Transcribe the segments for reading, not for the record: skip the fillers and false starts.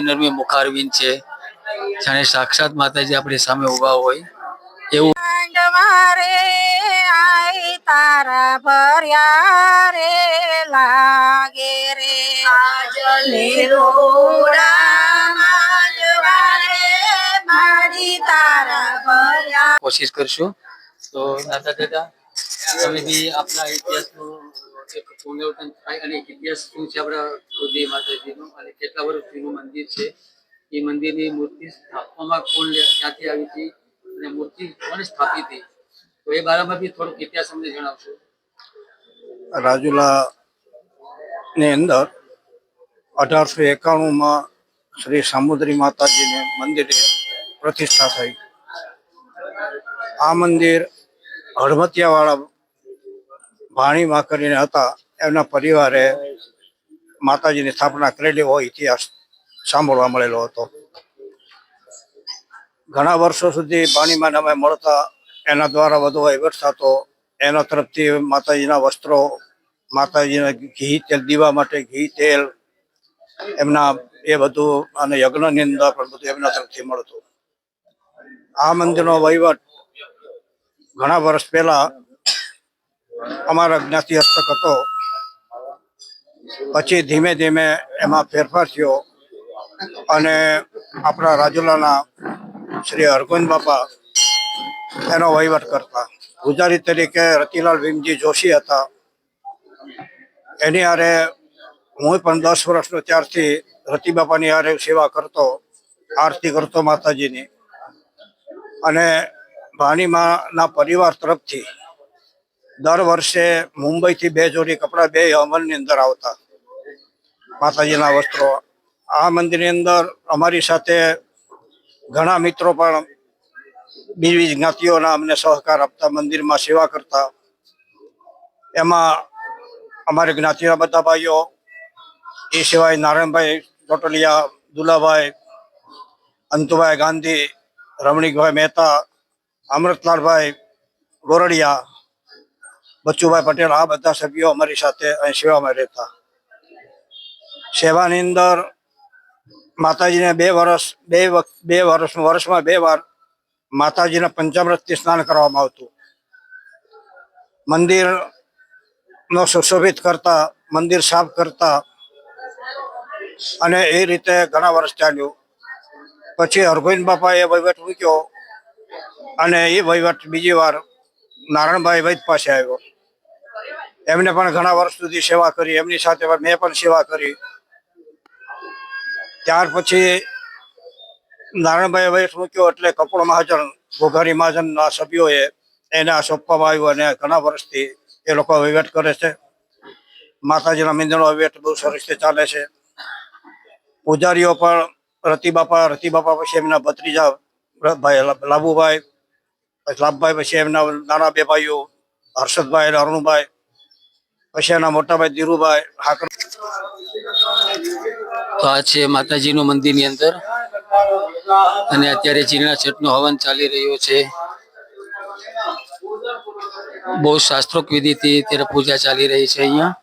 નરમી મુખારવિંદ છે, જાણે સાક્ષાત માતાજી આપણી સામે ઉભા હોય એવું. મારે આઈ તારા ભર્યા રે લાગે રે કોશિશ કરશું. તો દાદા દાદા તમે બી આપણા ઇતિહાસનું એક પુનરાવર્તન થાય અને ઇતિહાસ શું છે આપણા કુળદેવી માતાજીનું અને કેટલા વર્ષ જૂનું મંદિર છે, એ મંદિરની મૂર્તિ સ્થાપવામાં કોણ ક્યાંથી આવી હતી અને મૂર્તિ કોણે સ્થાપી હતી, તો એ બારામાં બી થોડોક ઇતિહાસ અમને જણાવશો. રાજુલા ની અંદર 1891 શ્રી સામુદ્રી માતાજીને મંદિરે પ્રતિષ્ઠા થઈ. આ મંદિર હળમતિયા વાળા ભાણીમાં કરીને હતા, એમના પરિવારે માતાજીની સ્થાપના કરેલી હોય ઇતિહાસ સાંભળવા મળેલો હતો. ઘણા વર્ષો સુધી ભાણીમાં અમે મળતા, એના દ્વારા વધુ વહીવટ થતો. એના તરફથી માતાજીના વસ્ત્રો, માતાજીના ઘી તેલ, દીવા માટે ઘી તેલ, એમના એ બધું અને યજ્ઞની અંદર પણ બધું એમના તરફથી મળતું. આ મંદિરનો વહીવટ ઘણા વર્ષ પહેલા અમારા જ્ઞાતિ હસ્તક હતો. પછી ધીમે ધીમે એમાં ફેરફાર થયો અને આપણા રાજુલાના શ્રી હરગોવિંદ બાપા એનો વહીવટ કરતા. પૂજારી તરીકે રતિલાલ ભીમજી જોશી હતા. એની હારે હું પણ 10 વર્ષનો ત્યારથી રતિ બાપાની હારે સેવા કરતો, આરતી કરતો માતાજીની. અને ભાણીમાના પરિવાર તરફથી દર વર્ષે મુંબઈથી 2 જોડી કપડા, 2 અમલની અંદર આવતા માતાજીના વસ્ત્રો. આ મંદિરની અંદર અમારી સાથે ઘણા મિત્રો પણ બીજી જ્ઞાતિઓના અમને સહકાર આપતા, મંદિરમાં સેવા કરતા. એમાં અમારી જ્ઞાતિના બધા ભાઈઓ, એ સિવાય નારાયણભાઈ ટોટલિયા, દુલાભાઈ, અંતુભાઈ ગાંધી, રમણીકભાઈ મહેતા, અમૃતલાલભાઈ ગોરડિયા, બચ્ચુભાઈ પટેલ, આ બધા સભ્યો અમારી સાથે અહીં સેવામાં રહેતા. સેવાની અંદર માતાજીને 2 વર્ષમાં 2 વાર માતાજીના પંચામૃતથી સ્નાન કરવામાં આવતું. મંદિરનો સુશોભિત કરતા, મંદિર સાફ કરતા, અને એ રીતે ઘણા વર્ષ ચાલ્યું. પછી હરગોવિંદ બાપાએ વહીવટ મૂક્યો અને એ વહીવટ બીજી વાર નારાયણભાઈ વૈદ પાસે આવ્યો. એમને પણ ઘણા વર્ષ સુધી સેવા કરી, એમની સાથે મેં પણ સેવા કરી. ત્યાર પછી નારાયણભાઈ વૈદ મૂક્યો એટલે કપૂર મહાજન, ઘોઘારી મહાજનના સભ્યોએ એને આ સોંપવામાં આવ્યું અને ઘણા વર્ષથી એ લોકો વહીવટ કરે છે. માતાજીના મંદિરનો વહીવટ બહુ સરસ રીતે ચાલે છે. પૂજારીઓ પણ રતિબાપા પછી એમના ભત્રીજા લાભુભાઈ, લાભભાઈ પછી એમના નાના 2 ભાઈઓ હર્ષદભાઈ અને અરુણભાઈ, પછી એના મોટાભાઈ ધીરુભાઈ હાકર. તો આ છે માતાજીનું મંદિરની અંદર અને અત્યારે જીર્ણા છઠનો હવન ચાલી રહ્યો છે. બહુ શાસ્ત્રોક્ત વિધિથી અત્યારે પૂજા ચાલી રહી છે અહીંયા,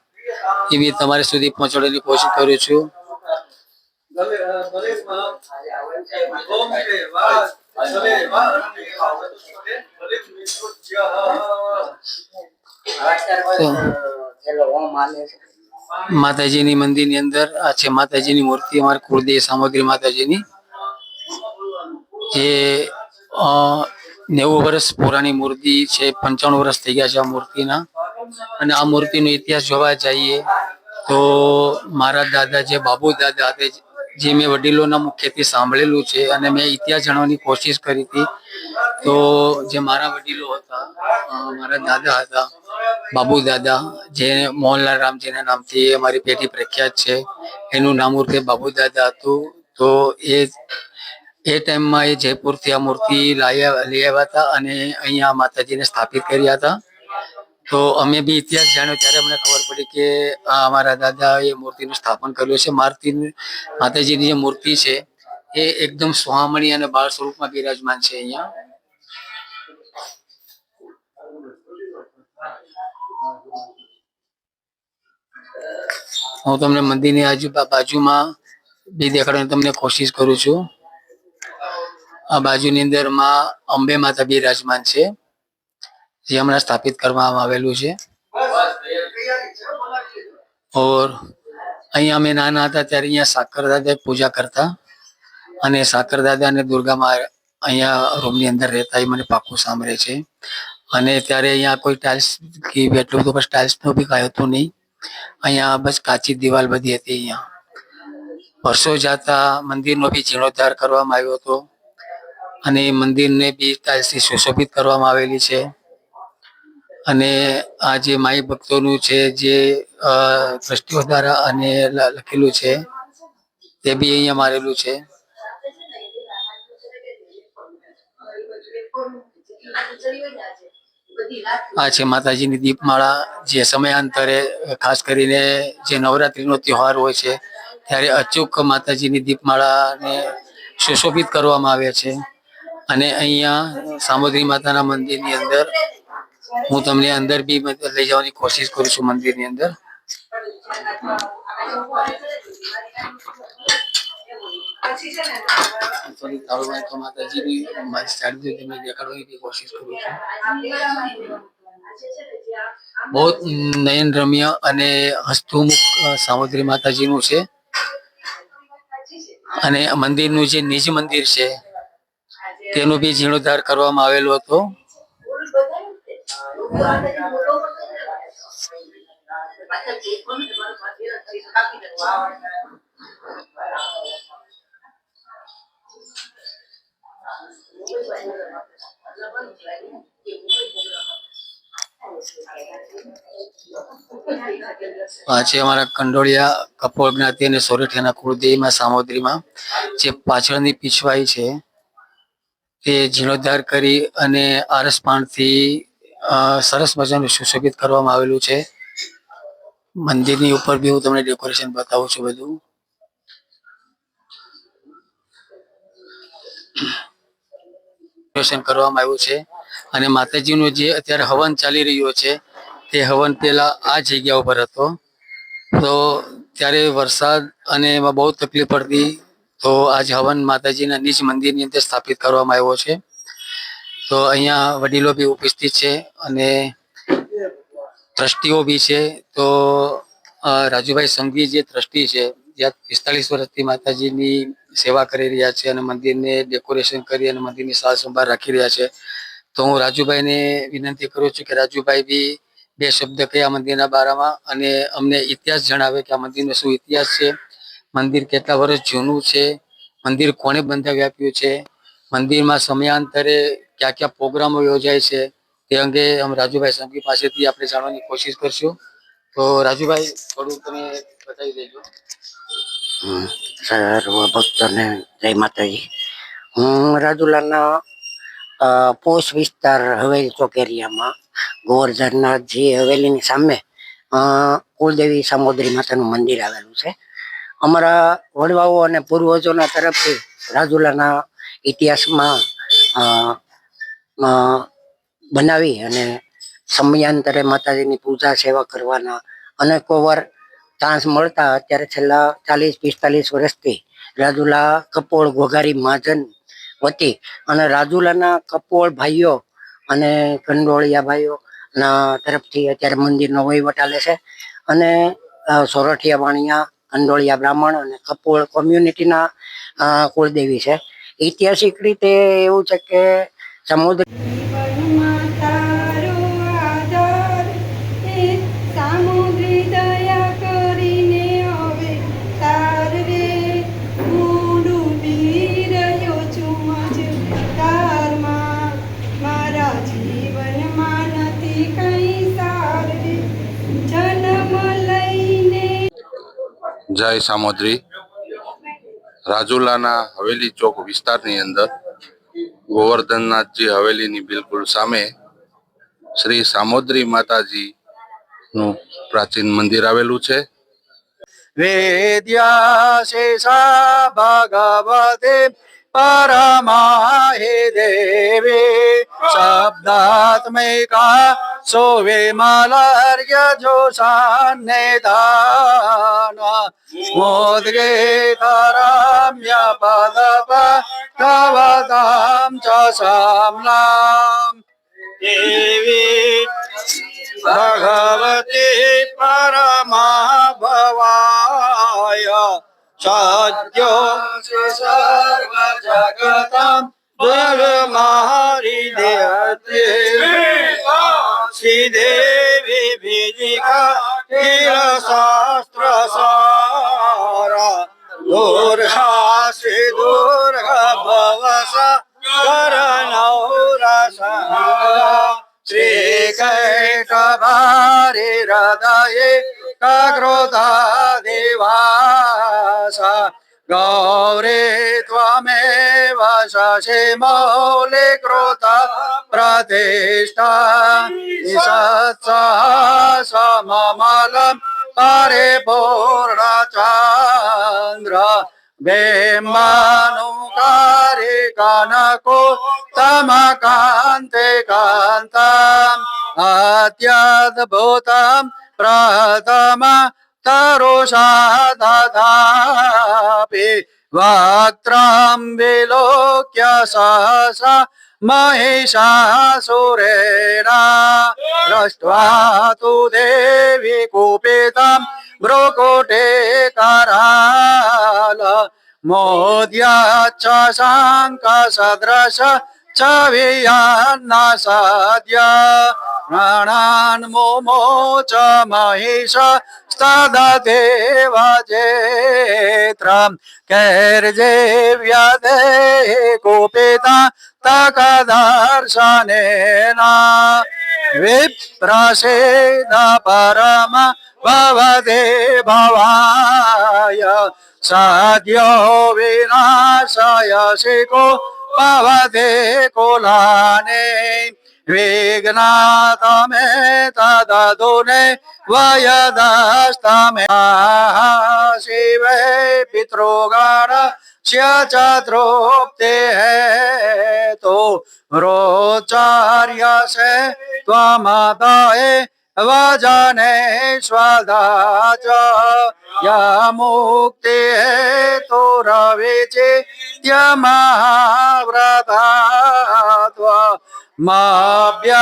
એવી તમારે સુધી પહોંચાડવાની કોશિશ કરું છું. માતાજીની મંદિરની અંદર આ છે માતાજીની મૂર્તિ, અમારી કુળદેવી સામગ્રી માતાજીની. એ 90 વર્ષ પુરાની મૂર્તિ છે, 95 વર્ષ થઈ ગયા છે આ મૂર્તિના. અને આ મૂર્તિનો ઇતિહાસ જોવા જઈએ તો મારા દાદા જે બાબુ દાદા હતા, જે મેં વડીલોના મુખ્યથી સાંભળેલું છે અને મેં ઇતિહાસ જાણવાની કોશિશ કરી હતી. તો જે મારા વડીલો હતા, મારા દાદા હતા બાબુ દાદા, જે મોહનલાલ રામજીના નામથી અમારી પેઢી પ્રખ્યાત છે, એનું નામ ઉર્ફે બાબુ દાદા હતું. તો એ ટાઈમમાં એ જયપુરથી આ મૂર્તિ લઈ આવ્યા હતા અને અહીંયા માતાજીને સ્થાપિત કર્યા હતા. તો અમે બી ઇતિહાસ જાણ્યો ત્યારે અમને ખબર પડી કે અમારા દાદા એ મૂર્તિનું સ્થાપન કર્યું છે. માતાજીની જે મૂર્તિ છે એ એકદમ સુહામણી અને બાળ સ્વરૂપમાં બિરાજમાન છે અહીંયા. હું તમને મંદિરની બાજુમાં બી દેખાડવાની તમને કોશિશ કરું છું. આ બાજુની અંદર માં અંબે માતા બિરાજમાન છે, જે હમણાં સ્થાપિત કરવામાં આવેલું છે. ઓર અહીંયા અમે નાના હતા ત્યારે અહીંયા સાકર દાદા પૂજા કરતા, અને સાકર દાદા અને દુર્ગામાં અહીંયા રૂમની અંદર રહેતા એ મને પાક્કું સાંભળે છે. અને ત્યારે અહીંયા કોઈ ટાઇલ્સ કે એટલું બધું ટાઇલ્સ નું બી કાંઈ હતું નહીં. અહીંયા બસ કાચી દિવાલ બધી હતી. અહીંયા વર્ષો જતા મંદિરનો બી જીર્ણોદ્ધાર કરવામાં આવ્યો હતો, અને મંદિરને બી ટાઇલ્સથી સુશોભિત કરવામાં આવેલી છે. અને આ જે માઈ ભક્તોનું છે, જે ટ્રસ્ટીઓ દ્વારા અને લખેલું છે, તે બી અહીંયા મારેલું છે. આ છે માતાજીની દીપમાળા, જે સમયાંતરે ખાસ કરીને જે નવરાત્રીનો તહેવાર હોય છે ત્યારે અચૂક માતાજીની દીપમાળાને સુશોભિત કરવામાં આવે છે. અને અહીંયા સામોદરી માતાના મંદિરની અંદર હું તમને અંદર બી લઈ જવાની કોશિશ કરું છું. મંદિરની અંદર માતાજીની તમને દેખાડવાની કોશિશ કરું છું. બહુ નયન રમ્ય અને હસ્તમુખ સામોદરી માતાજીનું છે. અને મંદિરનું જે નિજ મંદિર છે તેનો બી જીર્ણોદ્ધાર કરવામાં આવેલો હતો. આ છે અમારા કંડોળિયા કપોળ જ્ઞાતિ અને સોરઠિયાના કુળદેવીમાં સામોદરીમાં જે પાછળની પીછવાઈ છે તે જીર્ણોદ્ધાર કરી અને આરસ પાણથી સરસ મજાનું સુશોભિત કરવામાં આવેલું છે. મંદિરની ઉપર બી હું તમને ડેકોરેશન બતાવું છું. બધું ડેકોરેશન કરવામાં આવ્યું છે. અને માતાજીનું જે અત્યારે હવન ચાલી રહ્યો છે તે હવન પેલા આ જગ્યા ઉપર હતો. તો ત્યારે વરસાદ અને એમાં બહુ તકલીફ પડતી, તો આજ હવન માતાજીના નિજ મંદિરની અંદર સ્થાપિત કરવામાં આવ્યો છે. તો અહીંયા વડીલો બી ઉપસ્થિત છે અને ટ્રસ્ટીઓ બી છે. તો રાજુભાઈ સંઘવી જે ટ્રસ્ટી છે, જ્યાં 45 વર્ષથી માતાજીની સેવા કરી રહ્યા છે અને મંદિરને ડેકોરેશન કરી અને મંદિરની સાર સંભાળ રાખી રહ્યા છે. તો હું રાજુભાઈને વિનંતી કરું છું કે રાજુભાઈ બી બે શબ્દ કયા મંદિરના બારામાં, અને અમને ઇતિહાસ જણાવે કે આ મંદિરનો શું ઇતિહાસ છે, મંદિર કેટલા વર્ષ જૂનું છે, મંદિર કોણે બંધાવી આપ્યું છે, મંદિરમાં સમયાંતરે કયા કયા પ્રોગ્રામો યોજાય છે, તે અંગે અમે રાજુભાઈ સંઘવી પાસેથી આપણે જાણવાની કોશિશ કરશું. તો રાજુભાઈ થોડું તમે બતાવી દેજો. સર્વ ભક્તોને જય માતાજી. હું રાજુલાના પોશ વિસ્તાર હવેલી ચોક એરિયામાં ગોવર્ધનનાથજી હવેલીની સામે કુળદેવી સામોદરી માતાનું મંદિર આવેલું છે. અમારા વડવાઓ અને પૂર્વજોના તરફથી રાજુલાના ઇતિહાસમાં બનાવી અને સમયાંતરે માતાજીની પૂજા સેવા કરવાના અનેકો વાર ચાન્સ મળતા. અત્યારે છેલ્લા 40-45 વર્ષથી રાજુલા કપોળ ઘોઘારી મહાજન વતી અને રાજુલાના કપોળ ભાઈઓ અને કંડોળિયા ભાઈઓ ના તરફથી અત્યારે મંદિરનો વહીવટ ચાલે છે. અને સોરઠિયા વાણિયા, કંડોળિયા બ્રાહ્મણ અને કપોળ કોમ્યુનિટીના કુળદેવી છે. ઐતિહાસિક રીતે એવું છે કે સમુદ્ર જય સામોદરી. રાજુલાના હવેલી ચોક વિસ્તારની અંદર ગોવર્ધનનાથજી હવેલીની બિલકુલ સામે શ્રી સામોદરી માતાજીનું પ્રાચીન મંદિર આવેલું છે. વેદ્યાશેષા ભગવતે પરમાહે દેવે શબ્દાત્મિકા सोविमलर्यजोषान्निधान मोद्गीतरम्य पदपवतां च साम्नाम् देवी भगवती परमाभवाय सद्यो सर्वजगतां जगमारिदेवते श्रीदेवी विजिका शास्त्रसार दुर्गा श्री दुर्गा भवस करणौरसा श्रीकैटभारि हृदये काक्रोधा देवासा गौरी त्वमेव शशि मौलिकृता प्रतिष्ठा सत्सहस्रममलं परिपूर्णचन्द्र बिम्बानुकारी कनकोत्तमकान्ते कान्तम् अत्यद्भुतं प्रथम तरुषा ददापि वक्त्रं विलोक्य सहसा महिषासुरेण दृष्ट्वा तु देवी कुपितं भ्रुकुटे कराल मोद्याच्च शङ्खसदृश छवियन्न सद्य प्राणान् मुमोच महिष स्तददेव जेत्रं कैर्जेव्यदे कुपिता तकदर्शनेन विप्रसेद परम भवते भवाय सद्यो विनाशयसि को भवते कुलाने विघ्नातमे तदधुने वयदस्तमे शिवे पितृगण च तृप्ते हेतु रोचार्य से त्वमतये वजने स्वदाच यमुक्ति हेतुरविचित्य महाव्रतात्व माभ्यास्यसे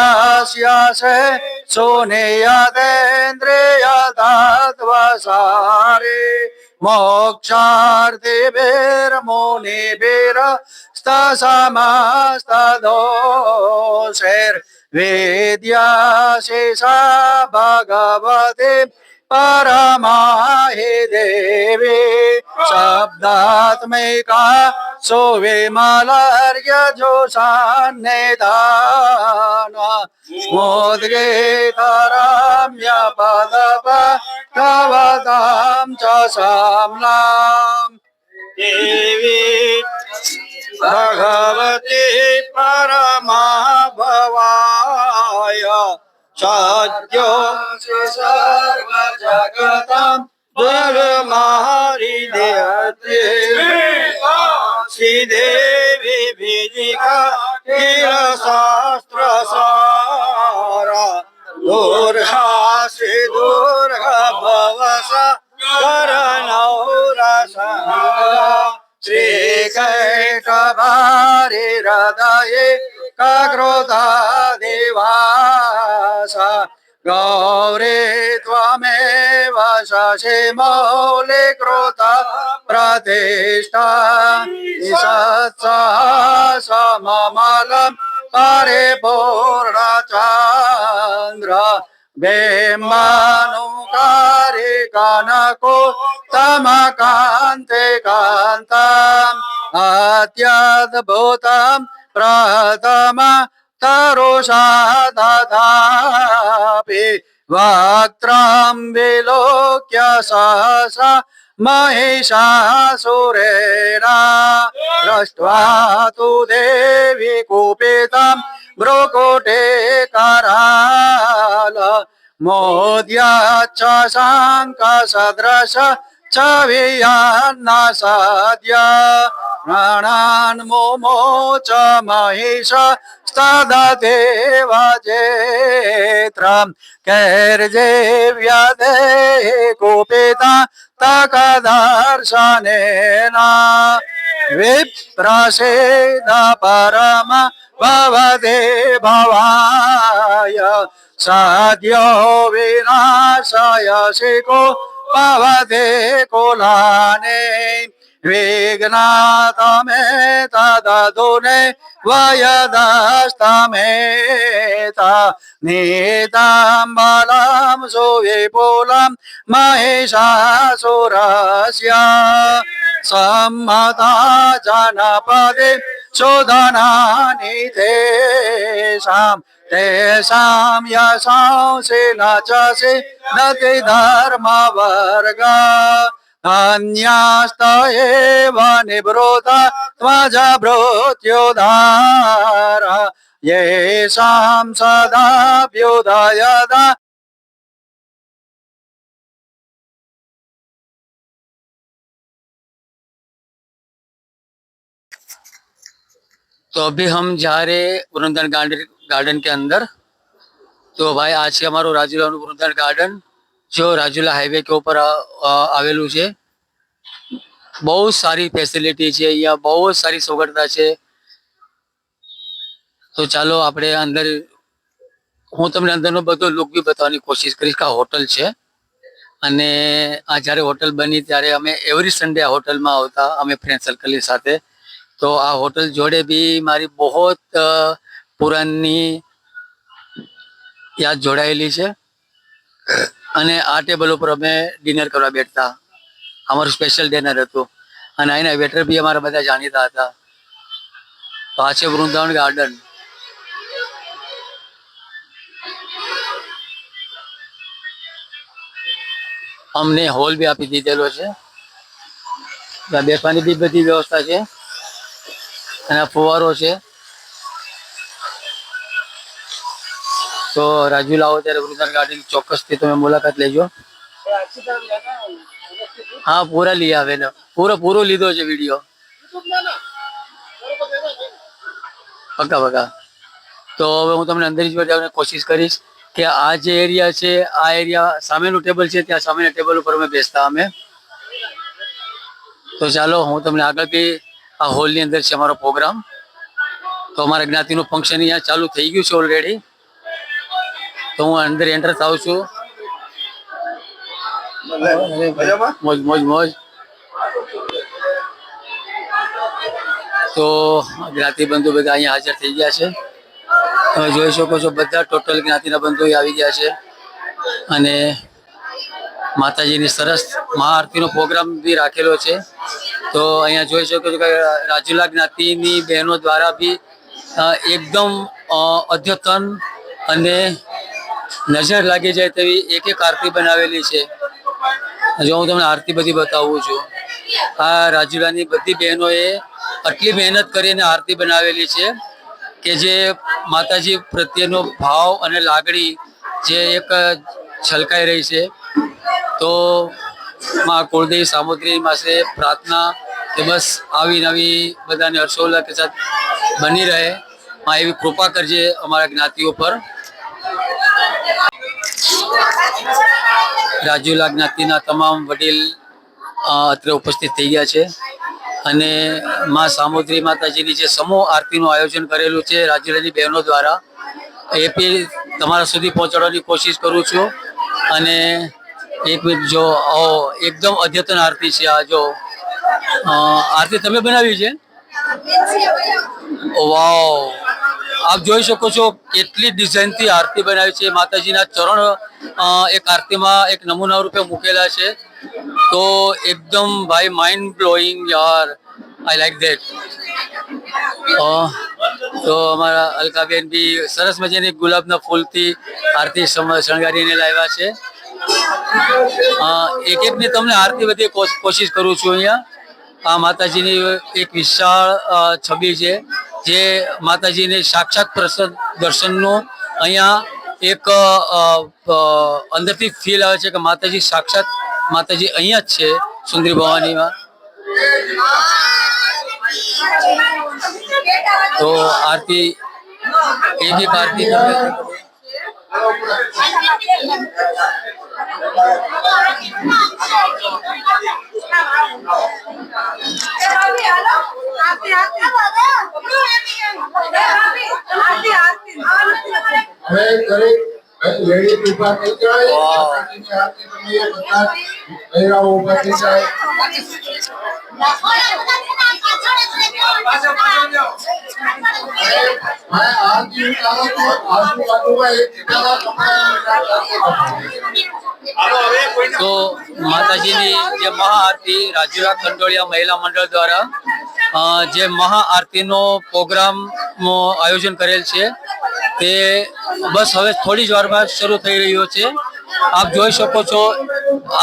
सुनियतेन्द्रियतत्त्वसारे मोक्षार्थिभिर्मुनिभिरस्तसमस्तदोषैर्वेद्याशिषा भगवते परमाहि देवी शब्दात्मिका सुविमलर्यजोषान्निधान मोद्गीतरम्य पदपवतां च साम्नाम् देवी भगवती परमाभवाय सद्यो सर्वजगतां जगमारिदेवते श्रीदेवी विजिका शास्त्रसार दुर्गा श्री दुर्गा भवस करणौरसा श्रीकैटभारि हृदये काक्रोधा देवासा गौरी त्वमेव शशि मौलिकृता प्रतिष्ठा सत्सहस्रममलं परिपूर्णचन्द्र बिम्बानुकारी कनकोत्तमकान्ते कान्तम् अत्यद्भुतं प्रथम तरुषा ददापि वक्त्रं विलोक्य सहसा महिषासुरेण दृष्ट्वा तु देवी कुपितं भ्रुकुटे कराल मोद्याच्च शङ्खसदृश छवियन्न सद्य प्राणान् मुमोच महिष स्तददेवजेत्रम् कैर्जेव्यदे कुपिता तकदर्शनेन विप्रसेद परम भवते भवाय सद्यो विनाशयसिको भवते कुलाने विघ्नातमे तदधुने वयदस्तमेत नीतं बलं सुविपुलं महिषासुरस्य सम्मता जनपदे सुधनानि तेषाम् तेषां यशांसि न च सिद्धति धर्मवर्गा अन्यास्त एव निवृत त्वजभृत्युधार येषां सदाभ्युदयदा तो अभी हम जा रहे वृंदावन गार्डन के अंदर। तो भाई आज से हमारो રાજુલા વૃંદાવન ગાર્ડન जो રાજુલા હાઈવે के ऊपर આવેલું છે। બહુ સારી ફેસિલિટી છે, અહીંયા બહુ સારી સગવડતા છે। તો ચાલો આપણે અંદર, હું તમને અંદરનો બધો લુક બી બતાવવાની કોશિશ કરીશ કે આ હોટલ છે। અને આ જ્યારે હોટલ બની ત્યારે અમે એવરી સન્ડે આ હોટલમાં આવતા, અમે ફ્રેન્ડ સર્કલની સાથે। તો આ હોટલ જોડે બી મારી बहुत પુરાની યાદ જોડાયેલી છે। અને આ ટેબલ ઉપર અમે ડિનર કરવા બેઠતા, અમારું સ્પેશિયલ ડિનર હતું। અને અહીંના વેટર બી અમારા બધા જાણીતા હતા। તો આ છે વૃંદાવન ગાર્ડન। અમને હોલ બી આપી દીધેલો છે, બેસવાની બી બધી વ્યવસ્થા છે। અને આ ફુવારો છે। તો રાજુલા આવો ત્યારે વૃંદાવન ગાર્ડન ચોક્કસથી તમે મુલાકાત લેજો। हाँ पूरा लिया है ना, पूरो लीधो છે વિડિયો, પક્કા પક્કા। તો હવે હું તમને અંદર જ જવાની કોશિશ કરીશ કે આ જે એરિયા છે, આ એરિયા સામેનું ટેબલ છે, ત્યાં સામેના ટેબલ ઉપર અમે બેસતા અમે। તો ચાલો હું તમને આગળથી આ હોલની અંદર છે અમારો પ્રોગ્રામ। તો અમારા જ્ઞાતિનું ફંક્શન અહીંયા ચાલુ થઈ ગયું છે ઓલરેડી। તો હું અંદર એન્ટર થાઉં છું। મોજ મોજ મોજ। તો જ્ઞાતિ બંધુ બધા અહીંયા હાજર થઈ ગયા છે। તમે જોઈ શકો છો બધા ટોટલ જ્ઞાતિના બંધુ આવી ગયા છે। અને માતાજીની સરસ મહાઆરતીનો પ્રોગ્રામ બી રાખેલો છે। તો અહીંયા જોઈ શકો છો કે રાજુલા જ્ઞાતિની બહેનો દ્વારા બી એકદમ અદ્યતન અને નજર લાગી જાય તેવી એક એક આરતી બનાવેલી છે। જો હું તમને આરતી બધી બતાવું છું, આ રાજુલાની બધી બહેનોએ આટલી મહેનત કરીને આરતી બનાવેલી છે કે જે માતાજી પ્રત્યેનો ભાવ અને લાગણી જે એક છલકાઈ રહી છે। તો માં કુળદેવી સામોદ્રી પાસે પ્રાર્થના કે બસ આવી નવી બધાને હર્ષોલ્લાસ કે સાથ બની રહે, માં એવી કૃપા કરજે અમારા જ્ઞાતિઓ પર। રાજુલા જ્ઞાતિના તમામ વડીલ અત્રે ઉપસ્થિત થઈ ગયા છે। અને માં સામોદ્રી માતાજીની જે સમૂહ આરતીનું આયોજન કરેલું છે રાજુલાની બહેનો દ્વારા, એ બી તમારા સુધી પહોંચાડવાની કોશિશ કરું છું। અને એક મિનિટ જો, એકદમ અદ્યતન આરતી છે આ। જો આરતી તમે બનાવી છે? વાવ, આપ જોઈ શકો છો કેટલી ડિઝાઇનથી આરતી બનાવી છે। માતાજીના ચરણ એક આરતીમાં એક નમૂના રૂપે મૂકેલા છે। તો એકદમ ભાઈ માઇન્ડ બ્લોઈંગ યાર, આઈ લાઈક ધેટ। તો અમારા અલકાબેન બી સરસ મજાની ગુલાબના ફૂલથી આરતી શણગારીને લાવ્યા છે। એક એકની તમને આરતી બધી કોશિશ કરું છું। અહીંયા આ માતાજીની એક વિશાળ છબી છે, જે માતાજીને સાક્ષાત દર્શનનું અહીંયા એક અંદરથી ફીલ આવે છે કે માતાજી સાક્ષાત માતાજી અહીંયા જ છે સુંદરી ભવાનીમાં। તો આરતી એક આરતી તમે હવે દરેક લેડીઝ ઉભા થઈ જાય માતાજીની આરતી સમયે બધા બહેરાઓ ઉભા થઈ જાય ભાઈ આરતી ઉતારો તો આજુબાજુમાં એક જગ્યાના તો માતાજીની જે મહાઆરતી રાજુલા કંડોળિયા મહિલા મંડળ દ્વારા જે મહાઆરતીનો પ્રોગ્રામ આયોજન કરેલ છે તે બસ હવે થોડી જ વારમાં શરૂ થઈ રહ્યો છે. આપ જોઈ શકો છો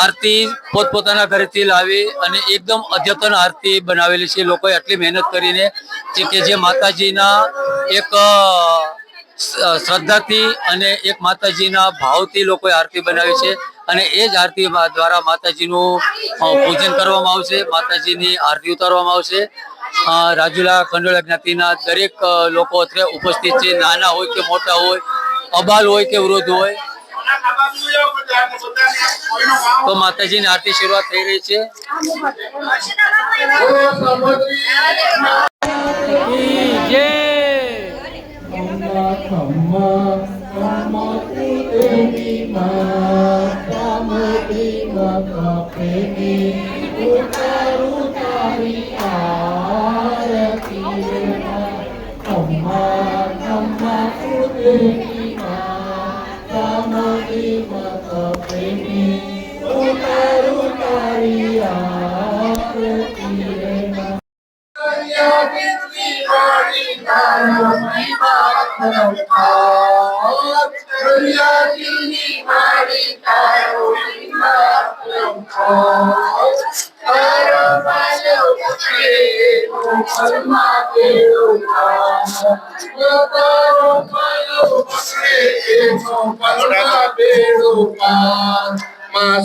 આરતી પોતપોતાના ઘરેથી લાવી અને એકદમ અદ્યતન આરતી બનાવેલી છે. લોકોએ આટલી મહેનત કરીને કે જે માતાજીના એક શ્રદ્ધાથી અને એક માતાજીના ભાવથી લોકોએ આરતી બનાવી છે અને એ જ આરતી દ્વારા માતાજીનું પૂજન કરવામાં આવશે, માતાજીની આરતી ઉતારવામાં આવશે. રાજુલા કંડોળા જ્ઞાતિના દરેક લોકો અત્યારે ઉપસ્થિત છે, નાના હોય કે મોટા હોય, અબાલ હોય કે વૃદ્ધ હોય. તો માતાજીની આરતી શરૂઆત થઈ રહી છે.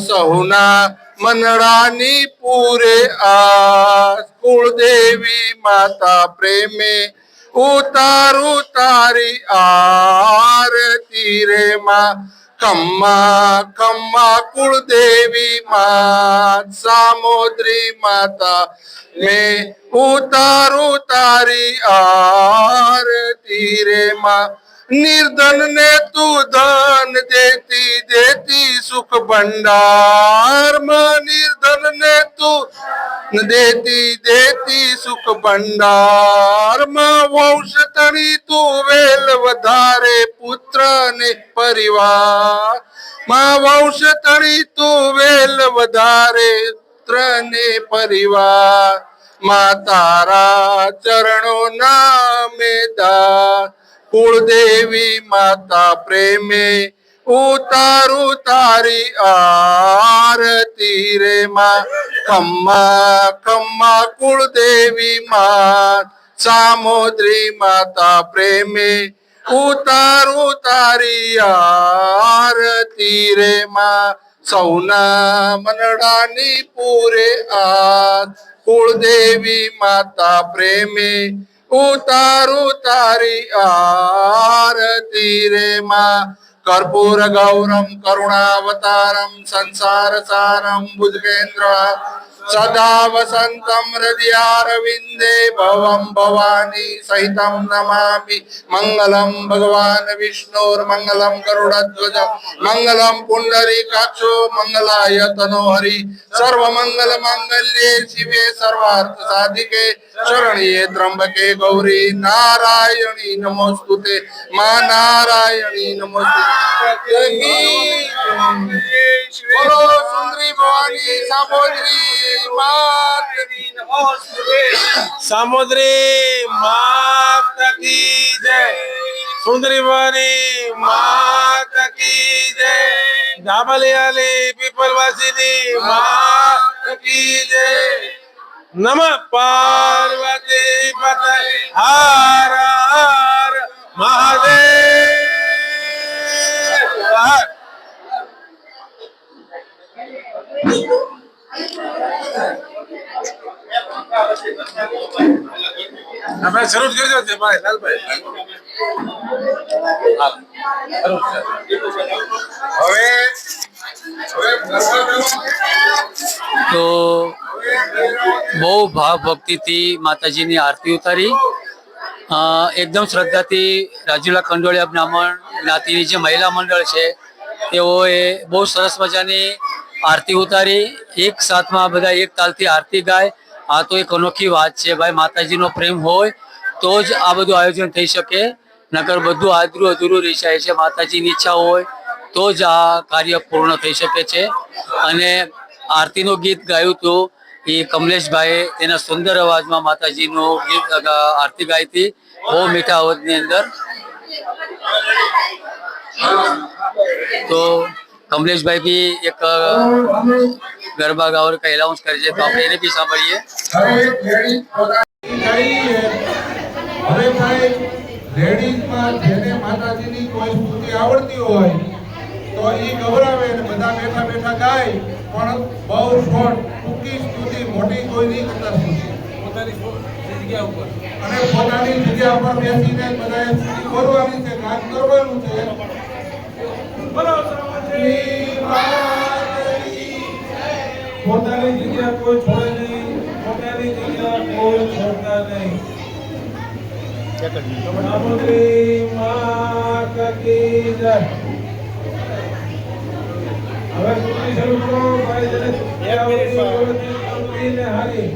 સૌના મનડાની પૂરે આ કુળદેવી માતા પ્રેમે ઉતારું તારી આરતી રે માં. ખમ્મા ખમ્મા કુળદેવી માં સામોદ્રી માતા મેં ઉતારું તારી આરતી રે માં. निर्धन ने तू धन देती देती सुख भंडार मां. निर्धन ने तू देती देती सुख भंडार मां. वंश तणी तू वेल वधारे पुत्र ने परिवार मां. वंश तणी तू वेल वधारे पुत्र ने परिवार मां. तारा चरणों नामे दार कुलदेवी माता प्रेमे उतारू तारी आरती रे मां. खम्मा खम्मा कुलदेवी मां सामोद्री माता प्रेमे उतारू तारी आरती रे मां. सौना मनडानी पूरे आ कुलदेवी माता प्रेमे उतारू तारी आरती रे मां. कर्पूर गौरम करुणावतारम संसार सारम भुजगेंद्र सदा वसंतम हृदयारविंदे भवम भवानी सहितम नमामि. मंगलम भगवान विष्णुर्मंगलम गरुड़ध्वज मंगलम पुंडरीकाक्षो मंगलाय तनोहरि. सर्वमंगल मांगल्ये शिवे सर्वार्थ साधिके शरण्ये त्र्यंबके गौरी नारायणी नमोस्तुते मां. नारायणी नमोस्तुते. बोलो सुंदरी भवानी सामोद्री मात की नमोस्तुते. सामुद्री माता की जय. सुंदरी भवानी माता की जय. जामलियाली पीपलवासिनी माता की जय. नमः पार्वती पते हर हर महादेव. આપણે શરૂ કરી દો ભાઈ લાલભાઈ. તો બહુ ભાવ ભક્તિથી માતાજીની આરતી ઉતારી. એકદમ શ્રદ્ધાથી રાજુલા ખંડોળિયા બ્રાહ્મણ જ્ઞાતિની જે મહિલા મંડળ છે તેઓએ બહુ સરસ મજાની આરતી ઉતારી. એક સાથમાં બધા એક તાલથી આરતી ગાય. આ તો એક અનોખી વાત છે ભાઈ, માતાજીનો પ્રેમ હોય તો જ આ બધું આયોજન થઈ શકે, નકર બધું આદરું અધૂરું રહી જાય છે. માતાજીની ઈચ્છા હોય તો જ આ કાર્ય પૂર્ણ થઈ શકે છે. અને આરતીનું ગીત ગાયું હતું એ કમલેશભાઈએ તેના સુંદર અવાજમાં માતાજીનું ગીત આરતી ગાઈ હતી, બહુ મીઠા અવાજની અંદર. તો કમલેશભાઈ બી એક ગરબા ગાવાનું કઈ એલાઉન્સ કરે છે, તો આપણે એને બી સાંભળીએ. હવે ભાઈ લેડીઝમાં જેને માતાજીની કોઈ સ્તુતિ આવડતી હોય તો એ ગૌરવે અને બધા બેઠા બેઠા ગાય, પણ બહુ શોર્ટ ટૂંકી સ્તુતિ, મોટી કોઈ નહીં કરતા સ્તુતિ. અને પોતાની જગ્યા ઉપર બેસીને બધાએ સ્તુતિ કરવાની છે, ગાન કરવાનું છે. પોતાની જગ્યા કોઈ છોડે નહીં, પોતાની જગ્યા કોઈ છોડતા નહીં. સામુદ્રી માતા કી જય. હવે સ્તુતિ શરૂ કરો ભાઈ. ને હારી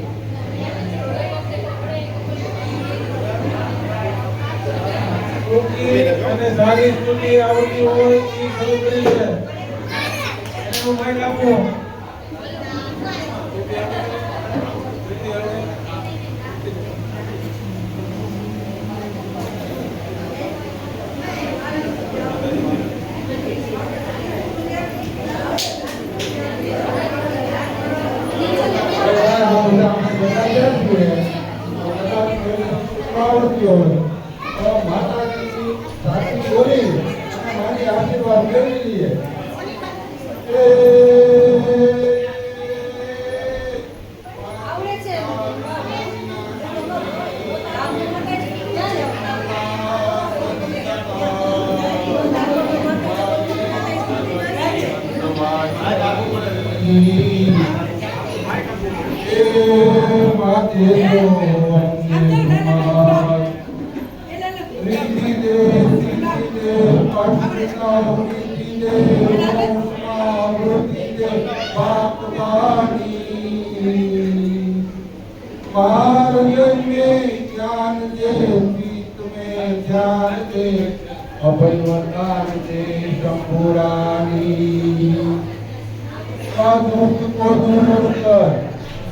અને સારી સ્તુતિ આવડતી હોય એ શરૂ કરી છે. એનું માઇક આપો. માતાજી સાચી બોલી અને મારી આશીર્વાદ મેળવી લઈએ.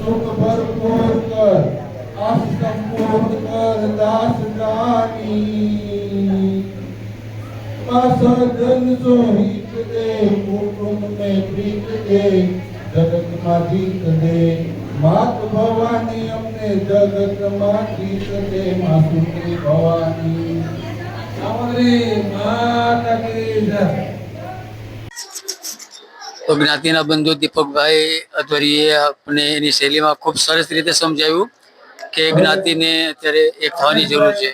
સુખ ભરપૂર કર, આશ સંપૂર્ણ કર દાસ જાની. સજન સો હિત દે, કુટુંબ ને પ્રીત દે, જગત માં જીત દે. માત ભવાની અમને જગત માં જીત દે, માં સુખી ભવાની. સામુદ્રી માતા કી જય. તો જ્ઞાતિના બંધુ દીપકભાઈ અધવરીએ આપણે એની શૈલીમાં ખૂબ સરસ રીતે સમજાવ્યું કે જ્ઞાતિને અત્યારે એક થવાની જરૂર છે.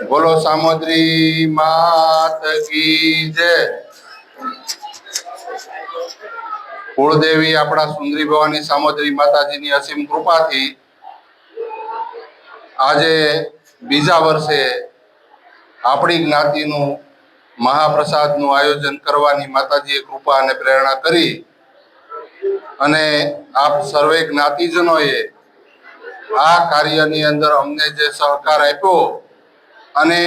બોલો સામુદ્રી માત કી જય. કુળદેવી આપણા સુંદરી ભવાની સામુદ્રી માતાજીની અસીમ કૃપાથી આજે બીજા વર્ષે આપણી જ્ઞાતિનું મહાપ્રસાદનું આયોજન કરવાની માતાજીએ કૃપા અને પ્રેરણા કરી અને આપ સર્વે જ્ઞાતિજનોએ આ કાર્યની અંદર અમને જે સહકાર આપ્યો અને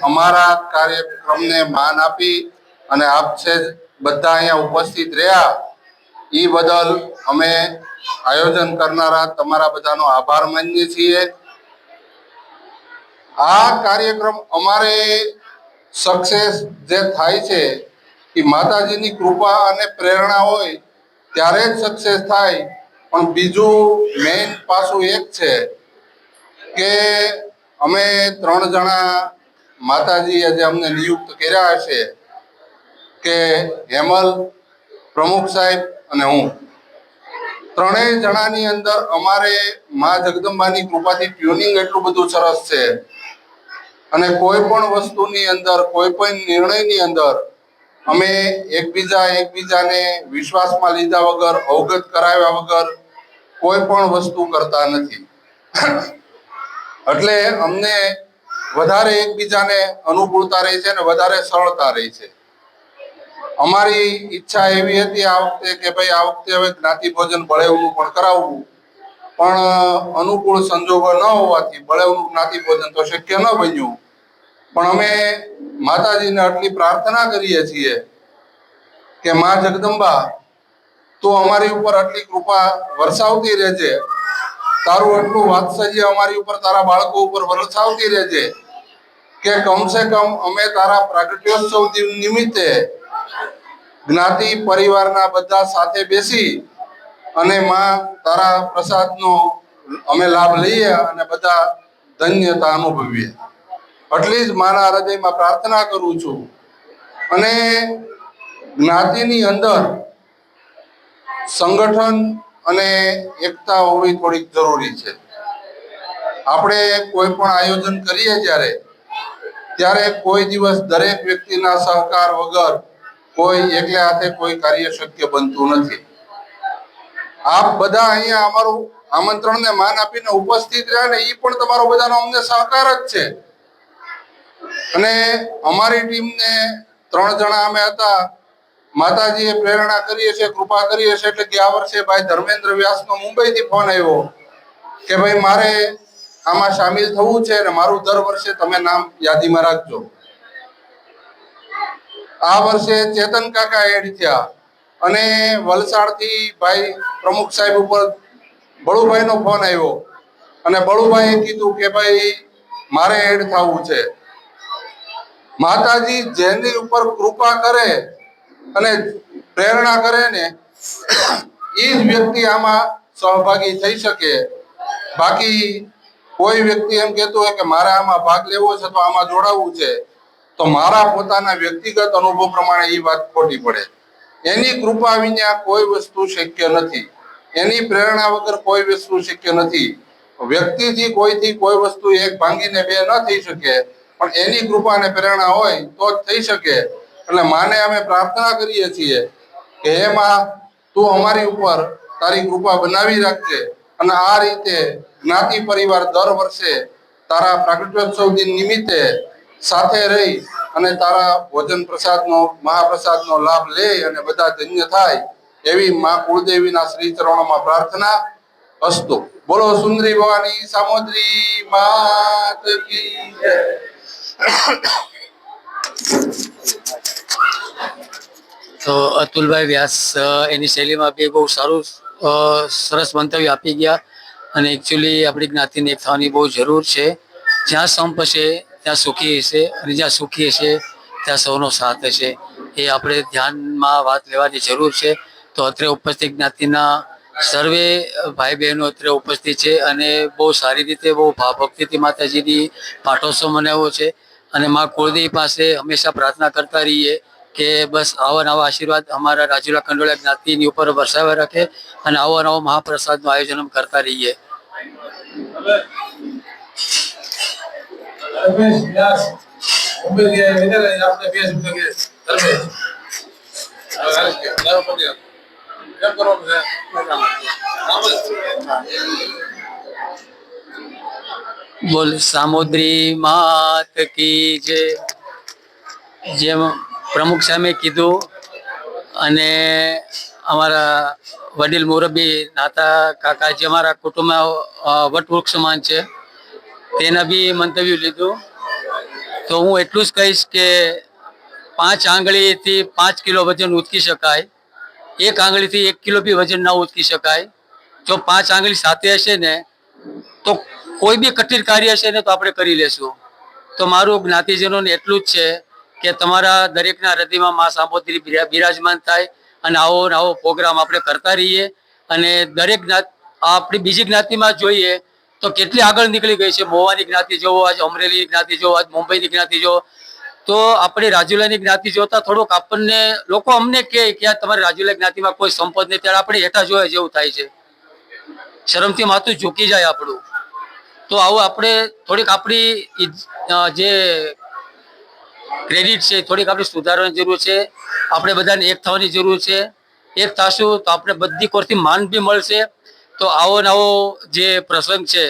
અમારા કાર્યક્રમને માન આપી અને આપ છે બધા અહીંયા ઉપસ્થિત રહ્યા, એ બદલ અમે આયોજન કરનારા તમારા બધાનો આભાર માનીએ છીએ. આ કાર્યક્રમ અમારે સક્સેસ જે થાય છે એ માતાજીની કૃપા અને પ્રેરણા હોય ત્યારે જ સક્સેસ થાય. પણ બીજું મેઇન પાસું એક છે કે અમે 3 જણા માતાજી આજે અમને નિયુક્ત કર્યા છે કે હેમલ, પ્રમુખ સાહેબ અને હું, ત્રણેય જણાની અંદર અમારે મા જગદંબાની કૃપાથી ટ્યુનિંગ એટલું બધું સરસ છે અને કોઈ પણ વસ્તુની અંદર, કોઈ પણ નિર્ણયની અંદર અમે એકબીજાને વિશ્વાસમાં લીધા વગર, અવગત કરાવ્યા વગર કોઈ પણ વસ્તુ કરતા નથી. એટલે અમને વધારે એકબીજાને અનુકૂળતા રહી છે અને વધારે સરળતા રહી છે. અમારી ઈચ્છા એવી હતી આ વખતે કે ભાઈ આ વખતે હવે જ્ઞાતિ ભોજન બળેવનું પણ કરાવવું, પણ અનુકૂળ સંજોગો ન હોવાથી બળેવનું જ્ઞાતિ ભોજન તો શક્ય ન બન્યું. પણ અમે માતાજીને આટલી પ્રાર્થના કરીએ છીએ કે મા જગદંબા તું અમારી ઉપર આટલી કૃપા વરસાવતી રહેજે, તારું આટલું વાત્સલ્ય અમારી ઉપર, તારા બાળકો ઉપર વરસાવતી રહેજે કે કમસે કમ અમે તારા પ્રાગટ્યોત્સવ નિમિત્તે જ્ઞાતિ પરિવારના બધા સાથે બેસી અને માં તારા પ્રસાદનો અમે લાભ લઈએ અને બધા ધન્યતા અનુભવીએ. એટલી જ મારા હૃદયમાં પ્રાર્થના કરું છું. અને જ્ઞાતિની અંદર સંગઠન અને એકતા હોવી થોડીક જરૂરી છે. આપણે કોઈ પણ આયોજન કરીએ ત્યારે કોઈ દિવસ દરેક વ્યક્તિના સહકાર વગર કોઈ એકલે હાથે કોઈ કાર્ય શક્ય બનતું નથી. આપ બધા અહીંયા અમારું આમંત્રણને માન આપીને ઉપસ્થિત રહ્યા ને એ પણ તમારો બધાનો અમને સહકાર જ છે. અને અમારી ટીમને 3 જણા અમે હતા. માતાજીએ પ્રેરણા કરી છે, કૃપા કરી છે એટલે ગયા વર્ષે ભાઈ ધર્મેન્દ્ર વ્યાસનો મુંબઈથી ફોન આવ્યો કે ભાઈ મારે આમાં સામેલ થવું છે અને મારું દર વર્ષે તમે નામ યાદીમાં રાખજો. આ વર્ષે ચેતન કાકા એડ થયા અને વલસાડથી ભાઈ પ્રમુખ સાહેબ ઉપર બળુભાઈનો ફોન આવ્યો અને બળુભાઈએ કીધું કે ભાઈ મારે એડ થવું છે. માતાજી જેની ઉપર કૃપા કરે અને પ્રેરણા કરે ને એ જ વ્યક્તિ આમાં સહભાગી થઈ શકે. બાકી કોઈ વ્યક્તિ એમ કહેતો હોય કે મારે આમાં ભાગ લેવો છે તો આમાં જોડાવવું છે તો મારા પોતાના વ્યક્તિગત અનુભવ પ્રમાણે એ વાત ખોટી પડે. એની કૃપા વિના કોઈ વસ્તુ શક્ય નથી. એની પ્રેરણા વગર કોઈ વસ્તુ શક્ય નથી. વ્યક્તિથી કોઈથી કોઈ વસ્તુ એક ભાંગીને બે ન થઈ શકે, પણ એની કૃપા અને પ્રેરણા હોય તો જ થઈ શકે. એટલે માને અમે પ્રાર્થના કરીએ છીએ કે હે માં તું અમારી ઉપર તારી કૃપા બનાવી રાખજે અને આ રીતે જ્ઞાતિ પરિવાર દર વર્ષે તારા પ્રાગટ્યોત્સવ દિન નિમિત્તે સાથે રહી અને તારા ભોજન પ્રસાદનો, મહાપ્રસાદનો લાભ લે અને બધા ધન્ય થાય એવી માં કુળદેવીના શ્રી ચરણોમાં પ્રાર્થના. અસ્તુ. બોલો સુંદરી ભવાની સામોદરી માત કી જય. તો અતુલભાઈ વ્યાસ એની શૈલીમાં બી બહુ સારું સરસ મંતવ્ય આપી ગયા. અને એકચ્યુઅલી આપણી જ્ઞાતિને એક થવાની બહુ જરૂર છે. જ્યાં સંપ હશે ત્યાં સુખી હશે અને જ્યાં સુખી હશે ત્યાં સૌનો સાથ હશે. એ આપણે ધ્યાનમાં વાત લેવાની જરૂર છે. તો અત્રે ઉપસ્થિત જ્ઞાતિના સર્વે ભાઈ બહેનો અત્રે ઉપસ્થિત છે અને બહુ સારી રીતે, બહુ ભાવભક્તિથી માતાજીની પાઠોત્સવ મનાવ્યો છે. અને મા કુળદેવી પાસે હંમેશા પ્રાર્થના કરતા રહીએ કે બસ આવા નવા આશીર્વાદ અમારા રાજુલા કંડોળા જ્ઞાતિની ઉપર વરસાવ્યા રાખે અને આવા નવા મહાપ્રસાદનું આયોજન કરતા રહીએ. રમેશ વ્યાસ મુંબઈ ગયા વિનર આપણે 2 શબ્દ કે ધર્મેશ હવે કે લાવ પડ્યો કેમ કરવાનું છે બોલ સામુદ્રી માત કી જય. જેમ પ્રમુખ સાહેબે કીધું અને અમારા વડીલ મુરબ્બી નાતા કાકા જે અમારા કુટુંબમાં વટવૃક્ષ સમાન છે તેના બી મંતવ્ય લીધું. તો હું એટલું જ કહીશ કે 5 આંગળીથી 5 કિલો વજન ઉચકી શકાય, 1 આંગળીથી 1 કિલો બી વજન ના ઉચકી શકાય. જો 5 આંગળી સાથે હશે ને તો કોઈ બી કઠિન કાર્ય હશે ને તો આપણે કરી લેશું. તો મારું જ્ઞાતિજનોને એટલું જ છે કે તમારા દરેકના હૃદયમાં મા સામોદરી બિરાજમાન થાય અને આવો પ્રોગ્રામ આપણે કરતા રહીએ અને દરેક જ્ઞાતિ આપણી બીજી જ્ઞાતિમાં જોઈએ તો કેટલી આગળ નીકળી ગઈ છે. મોવાની જ્ઞાતિ જોવો, આજ અમરેલીની જ્ઞાતિ જોવો, આજ મુંબઈની જ્ઞાતિ જોવો, તો આપણી રાજુલાની જ્ઞાતિ જોતા થોડુંક આપણને લોકો અમને કહે કે આ તમારી રાજુલા જ્ઞાતિમાં કોઈ સંપદ નહીં, ત્યારે આપણે હેઠા જોયા જેવું થાય છે. શરમથી માથું ઝૂકી જાય આપણું. તો આવું આપણે થોડીક આપણી જે ક્રેડિટ છે થોડીક આપણે સુધારવાની જરૂર છે. આપણે બધાને એક થવાની જરૂર છે. એક થશું તો આપણે બધી કોરથી માન બી મળશે. તો આવો નવો જે પ્રસંગ છે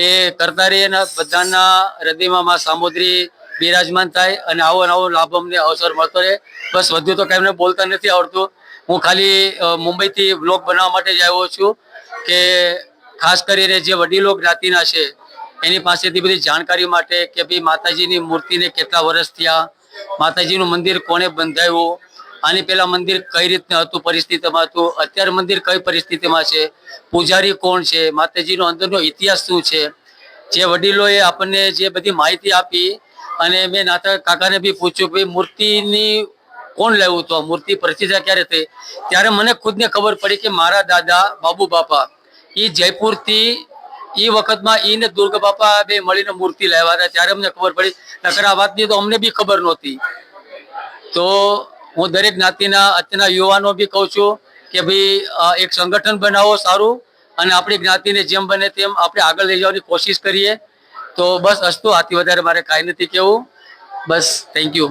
એ કરતા રહીએ અને બધાના હૃદયમાં માં સામુદ્રી બિરાજમાન થાય અને આવો નવો લાભ અમને અવસર મળતો રહે. બસ વધુ તો કાંઈ મને બોલતા નથી આવડતું. હું ખાલી મુંબઈથી બ્લોગ બનાવવા માટે જ આવ્યો છું કે ખાસ કરીને જે વડીલો જ્ઞાતિના છે એની પાસેથી બધી જાણકારી માટે કે ભાઈ માતાજીની મૂર્તિને કેટલા વર્ષ થયા, માતાજીનું મંદિર કોણે બંધાવ્યું, આની પહેલા મંદિર કઈ રીતના હતું, પરિસ્થિતિમાં હતું, અત્યારે મંદિર કઈ પરિસ્થિતિમાં છે, પૂજારી કોણ છે, માતાજીનો અંદરનો ઇતિહાસ શું છે. જે વડીલોએ આપણને જે બધી માહિતી આપી અને મેં નાતા કાકાને બી પૂછ્યું કે મૂર્તિની કોણ લાવ્યું હતું, મૂર્તિ પ્રતિષ્ઠા ક્યારે થઈ, ત્યારે મને ખુદને ખબર પડી કે મારા દાદા બાબુ બાપા એ જયપુરથી એ વખતમાં ઈ ને દુર્ગા બાપા બે મળીને મૂર્તિ લાવ્યા હતા. ત્યારે અમને ખબર પડી, નકર આ વાતની તો અમને બી ખબર નહોતી. તો હું દરેક જ્ઞાતિના અત્યારના યુવાનો બી કહું છું કે ભાઈ એક સંગઠન બનાવો સારું અને આપણી જ્ઞાતિને જેમ બને તેમ આપણે આગળ લઈ જવાની કોશિશ કરીએ. તો બસ અસ્તુ, આથી વધારે મારે કાંઈ નથી કહેવું. બસ, થેન્ક યુ.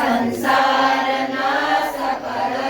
संसारना सकल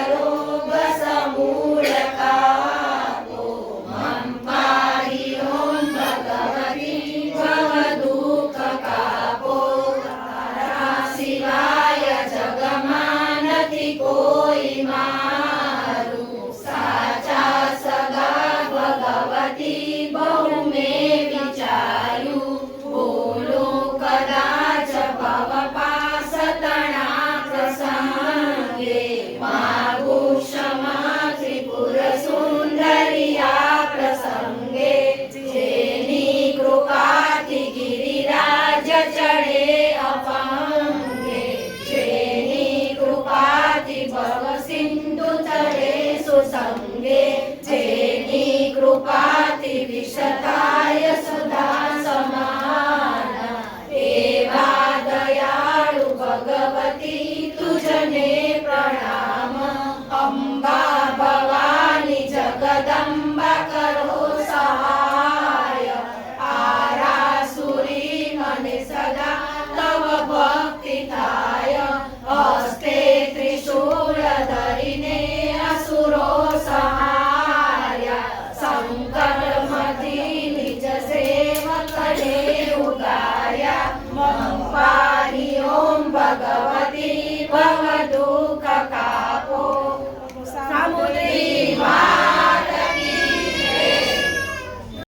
ભગવતી ભગવતી